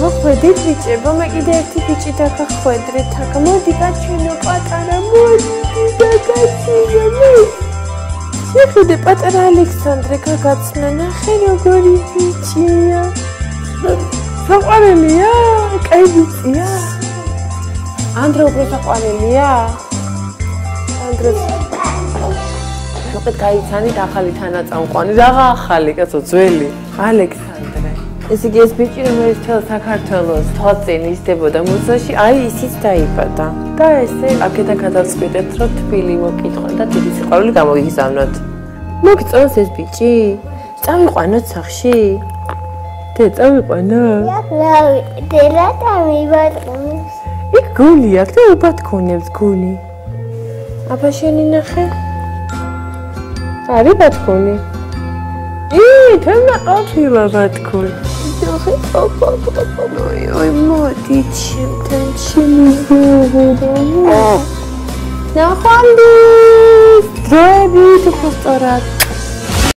მოხვედით ბიჭებო, მე კიდე ერთი ბიჭი დაგახვედრით აქ. მოდი გაჩვენო პატარა, მოდი დაგაცინო, მოდი. შეხედე პატარა ალექსანდრე გაგაცნა, ნახე როგორი ბიჭია. საყვარელია? კაი ბიჭია? ანდრე უფრო საყვარელია? ანდრეს მოკლედ გაიცანით ახალი თანაწამყვანი. რაღა ახალი, კაცო, ძველი. ალექსანდრე. ეს იგი ეს ბიჭი რომელიც თელ საქართველოს თვალწინ ისდებოდა მუზეუმში, აი ისიც დაიბადა. და ესე აქეთა გადავწყვიტეთ, რომ თბილი მოკითხონ და დიდი სიყვარული გამოგიგზავნოთ. მოგწონს ეს ბიჭი? წავიყვანოთ სახლში? დე წავიყვანო? დელა დამიბატყნებს. იქ გული აქვს და უბათქონებს გული. აბა შენი ნახე? არის ბათქონი? თემა ყოფილა ბათქონი. ნახე, ой, მოდი ჩემთან შემიზღუდო. ნახვამდის დროებით უფრო სწორად.